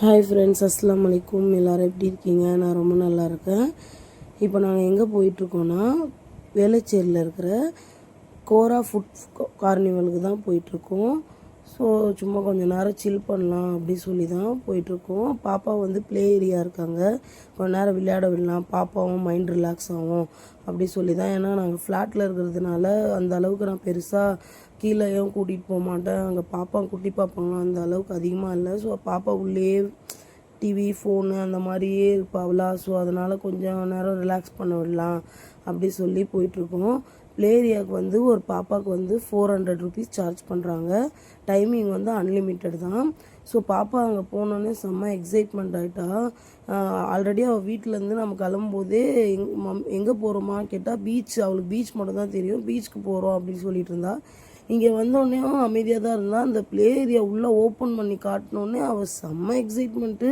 Hi friends, அஸ்ஸலாமு அலைக்கும். எல்லோரும் எப்படி இருக்கீங்க? நான் ரொம்ப நல்லா இருக்கேன். இப்போ நாங்கள் எங்கே போயிட்டுருக்கோன்னா, வேளச்சேரியில் இருக்கிற கோரா ஃபுட் கார்னிவலுக்கு தான் போயிட்டுருக்கோம். ஸோ சும்மா கொஞ்சம் நேரம் சில் பண்ணலாம் அப்படி சொல்லி தான் போயிட்டுருக்கோம். பாப்பா வந்து ப்ளே ஏரியா இருக்காங்க, கொஞ்சம் நேரம் விளையாட விடலாம், பாப்பாவும் மைண்ட் ரிலாக்ஸ் ஆகும் அப்படி சொல்லி தான். ஏன்னா நாங்கள் ஃப்ளாட்டில் இருக்கிறதுனால அந்த அளவுக்கு நான் பெருசாக கீழேயும் கூட்டிகிட்டு போக மாட்டேன். அங்கே பாப்பா குட்டி பாப்பாங்களாம் அந்த அளவுக்கு அதிகமாக இல்லை. ஸோ பாப்பா உள்ளே டிவி ஃபோனு அந்த மாதிரியே இருப்பாங்களா. ஸோ அதனால் கொஞ்சம் நேரம் ரிலாக்ஸ் பண்ண விடலாம் அப்படி சொல்லி போயிட்டுருக்கோம். ப்ளே ஏரியாவுக்கு வந்து ஒரு பாப்பாவுக்கு வந்து 400 ருபீஸ் சார்ஜ் பண்ணுறாங்க. டைமிங் வந்து அன்லிமிட்டட் தான். ஸோ பாப்பா அங்கே போனோன்னே செம்ம எக்ஸைட்மெண்ட் ஆகிட்டா. ஆல்ரெடி அவள் வீட்டிலேருந்து நம்ம கிளம்பும்போதே எங்கே போகிறோமா கேட்டால் பீச், அவளுக்கு பீச் மட்டும் தான் தெரியும், பீச்சுக்கு போகிறோம் அப்படின்னு சொல்லிட்டு இருந்தா. இங்கே வந்தோடனேயும் அமைதியாக தான் இருந்தால். அந்த ப்ளே ஏரியா உள்ளே ஓப்பன் பண்ணி காட்டினோடனே அவள் செம்ம எக்ஸைட்மெண்ட்டு.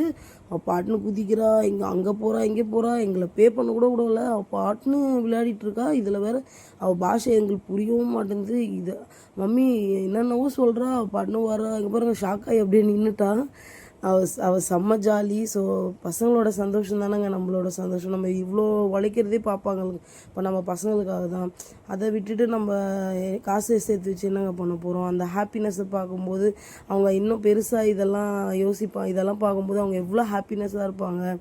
அவள் பாட்டுன்னு குதிக்கிறா, அங்கே போகிறா இங்கே போகிறா, எங்களை பே பண்ண கூட விடல. அவள் பாட்டுன்னு விளையாடிட்டுருக்கா. இதில் வேறு அவள் பாஷை எங்களுக்கு புரியவும் மாட்டேங்குது. இதை மம்மி என்னென்னவோ சொல்கிறா, அவள் பாட்டுன்னு வர இங்கே பாருங்க ஷாக்காகி அப்படியே நின்றுட்டா. அவள் செம்ம ஜாலி. ஸோ பசங்களோட சந்தோஷம் தானேங்க நம்மளோட சந்தோஷம். நம்ம இவ்வளோ உழைக்கிறதே பார்ப்பாங்களுக்கு, இப்போ நம்ம பசங்களுக்காக தான். அதை விட்டுட்டு நம்ம காசு சேர்த்து வச்சு என்னங்க பண்ண போகிறோம்? அந்த ஹாப்பினஸ்ஸை பார்க்கும்போது அவங்க இன்னும் பெருசாக இதெல்லாம் யோசிப்பாங்க. இதெல்லாம் பார்க்கும்போது அவங்க எவ்வளோ ஹாப்பினஸ்ஸாக இருப்பாங்க.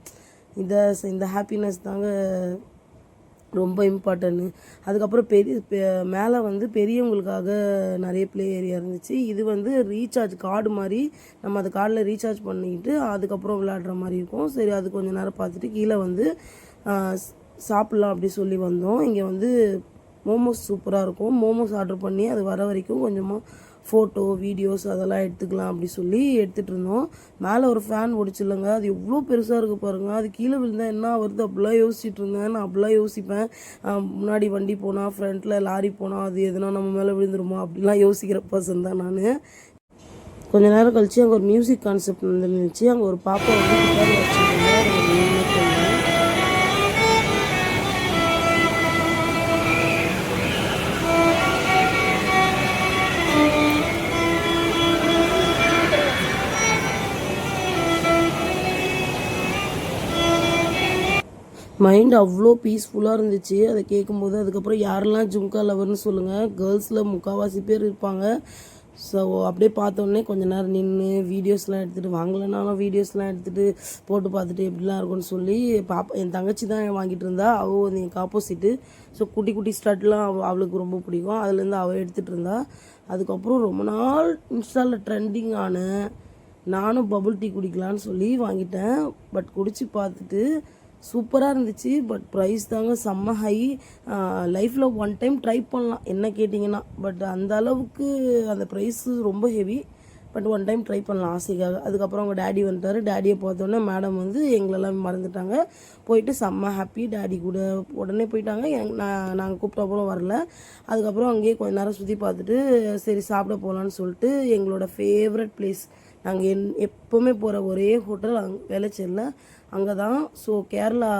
இந்த ஹாப்பினஸ் தாங்க ரொம்ப இம்பார்ட்டன்ட்டு. அதுக்கப்புறம் மேலே வந்து பெரியவங்களுக்காக நிறைய ப்ளே ஏரியா இருந்துச்சு. இது வந்து ரீசார்ஜ் கார்டு மாதிரி, நம்ம அந்த கார்டில் ரீசார்ஜ் பண்ணிக்கிட்டு அதுக்கப்புறம் விளையாடுற மாதிரி இருக்கும். சரி, அது கொஞ்சம் நேரம் பார்த்துட்டு கீழே வந்து சாப்பிட்லாம் அப்படி சொல்லி வந்தோம். இங்கே வந்து மோமோஸ் சூப்பராக இருக்கும். மோமோஸ் ஆர்டர் பண்ணி அது வர வரைக்கும் கொஞ்சமாக ஃபோட்டோ வீடியோஸ் அதெல்லாம் எடுத்துக்கலாம் அப்படி சொல்லி எடுத்துகிட்டு இருந்தோம். மேலே ஒரு ஃபேன் ஓடிச்சில்லைங்க, அது எவ்வளோ பெருசாக இருக்குது பாருங்கள். அது கீழே விழுந்தால் என்ன வருது அப்படிலாம் யோசிச்சுட்டு இருந்தேன். நான் அப்படிலாம் யோசிப்பேன். முன்னாடி வண்டி போனால், ஃப்ரண்ட்டில் லாரி போனால் அது எதுனா நம்ம மேலே விழுந்துருமா அப்படிலாம் யோசிக்கிற பர்சன் தான் நான். கொஞ்ச நேரம் கழித்து அங்கே ஒரு மியூசிக் கான்செப்ட் வந்துருந்துச்சு. அங்கே ஒரு பாப்பா வந்து கிட்டார் வச்சுருந்தாங்க. மைண்ட் அவ்வளோ பீஸ்ஃபுல்லாக இருந்துச்சு அதை கேட்கும்போது. அதுக்கப்புறம் யாரெல்லாம் ஜும்கா லவர்னு சொல்லுங்கள், கேர்ள்ஸில் முக்கால்வாசி பேர் இருப்பாங்க. ஸோ அப்படியே பார்த்தோன்னே கொஞ்சம் நேரம் நின்று வீடியோஸ்லாம் எடுத்துகிட்டு, வாங்கலைனாலும் வீடியோஸ்லாம் எடுத்துகிட்டு போட்டு பார்த்துட்டு எப்படிலாம் இருக்கும்னு சொல்லி என் தங்கச்சி தான் வாங்கிட்டு இருந்தா. அவள் வந்து எனக்கு ஆப்போசிட்டு. ஸோ குட்டி குட்டி ஸ்டட்லாம் அவளுக்கு ரொம்ப பிடிக்கும், அதுலேருந்து அவள் எடுத்துகிட்டு இருந்தா. அதுக்கப்புறம் ரொம்ப நாள் இன்ஸ்டாவில் ட்ரெண்டிங் ஆன நானும் பபுள் டீ குடிக்கலான்னு சொல்லி வாங்கிட்டேன். பட் குடித்து பார்த்துட்டு சூப்பராக இருந்துச்சு. பட் ப்ரைஸ் தாங்க செம்ம ஹை. லைஃப்பில் ஒன் டைம் ட்ரை பண்ணலாம் என்ன கேட்டிங்கன்னா. பட் அந்த அளவுக்கு அந்த ப்ரைஸு ரொம்ப heavy. But one time try பண்ணலாம் ஆசைக்காக. அதுக்கப்புறம் அவங்க டேடி வந்துட்டார். டேடியை பார்த்தோன்னே மேடம் வந்து எங்களெல்லாம் மறந்துட்டாங்க. போயிட்டு செம்ம ஹாப்பி. டேடி கூட உடனே போயிட்டாங்க. நாங்கள் கூப்பிட்ட அப்புறம் வரல. அதுக்கப்புறம் அங்கேயே கொஞ்சம் நேரம் சுற்றி பார்த்துட்டு சரி சாப்பிட போகலான்னு சொல்லிட்டு எங்களோட ஃபேவரட் பிளேஸ், நாங்கள் எப்போவுமே போகிற ஒரே ஹோட்டல் வேளச்சேரியில் அங்கே தான். ஸோ கேரளா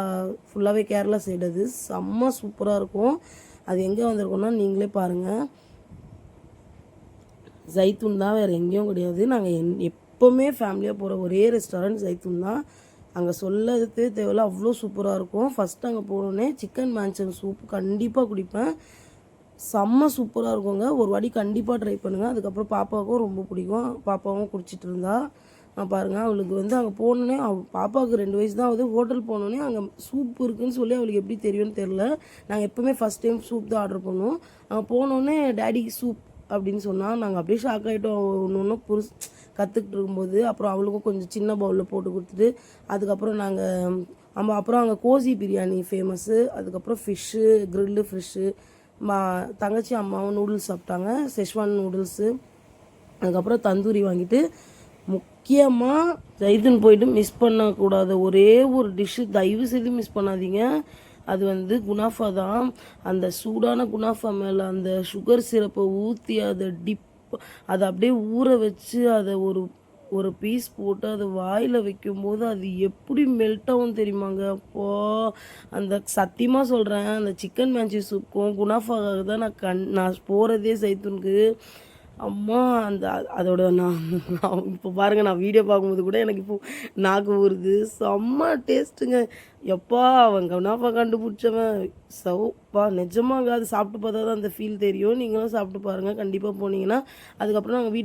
ஃபுல்லாகவே கேரளா சைடு அது செம்ம சூப்பராக இருக்கும். அது எங்கே வந்திருக்கோன்னா நீங்களே பாருங்கள். ஜைத்தூன் தான், வேறு எங்கேயும் கிடையாது. நாங்கள் எப்போவுமே ஃபேமிலியாக போகிற ஒரே ரெஸ்டாரண்ட் ஜைத்தூன் தான். அங்கே சொல்லவே தேவையில்ல, அவ்வளோ சூப்பராக இருக்கும். ஃபஸ்ட்டு அங்கே போனோடனே சிக்கன் மேன்ச்சன் சூப் கண்டிப்பாக குடிப்பேன். செம்ம சூப்பராக இருக்குங்க. ஒரு வாட்டி கண்டிப்பாக ட்ரை பண்ணுங்கள். அதுக்கப்புறம் பாப்பாவுக்கும் ரொம்ப பிடிக்கும், பாப்பாவும் குடிச்சிட்டு இருந்தா. பாருங்கள், அவளுக்கு வந்து அங்கே போனோடனே பாப்பாவுக்கு 2 வயசு தான் ஆகுது. ஹோட்டல் போனோடனே அங்கே சூப் இருக்குதுன்னு சொல்லி அவளுக்கு எப்படி தெரியும்னு தெரில. நாங்கள் எப்போவுமே ஃபஸ்ட் டைம் சூப் தான் ஆர்டர் பண்ணுவோம். அங்கே போனோடனே டேடி சூப் அப்படின்னு சொன்னால் நாங்கள் அப்படியே ஷாக் ஆகிட்டோம். ஒன்று கற்றுக்கிட்டு இருக்கும்போது அப்புறம் அவளுக்கும் கொஞ்சம் சின்ன பவுலில் போட்டு கொடுத்துட்டு அதுக்கப்புறம் அப்புறம் அங்கே கோசி பிரியாணி ஃபேமஸ்ஸு. அதுக்கப்புறம் ஃபிஷ்ஷு, கிரில்லு ஃபிஷ்ஷு. தங்கச்சி அம்மாவும் நூடுல்ஸ் சாப்பிட்டாங்க, செஷ்வான் நூடுல்ஸு. அதுக்கப்புறம் தந்தூரி வாங்கிட்டு, முக்கியமாக ஜைத்தூன் போயிட்டு மிஸ் பண்ணக்கூடாத ஒரே ஒரு டிஷ்ஷு, தயவு செய்து மிஸ் பண்ணாதீங்க. அது வந்து குனாஃபா தான். அந்த சூடான குனாஃபா மேலே அந்த சுகர் சிரப்பை ஊற்றி அதை அதை அப்படியே ஊற வச்சு அதை ஒரு பீஸ் போட்டு அதை வாயில் வைக்கும்போது அது எப்படி மெல்ட்டாகும் தெரியுமாங்க. அப்போது அந்த சத்தியமாக சொல்கிறேன், அந்த சிக்கன் மேன்ச்சி சூப்புக்கும் குனாஃபாவுக்காக தான் நான் போகிறதே ஜைத்தூனுக்கு. அம்மா அந்த அதோட நான் இப்போ பாருங்கள், நான் வீடியோ பார்க்கும்போது கூட எனக்கு இப்போ நாக்கு ஊறுது. செம்ம டேஸ்ட்டுங்க. எப்பா அவன் கனாஃபா கண்டுபிடிச்சவன் சவுப்பா நிஜமாங்க. அது சாப்பிட்டு பார்த்தா தான் அந்த ஃபீல் தெரியும். நீங்களும் சாப்பிட்டு பாருங்கள் கண்டிப்பாக போனீங்கன்னா. அதுக்கப்புறம் நாங்கள்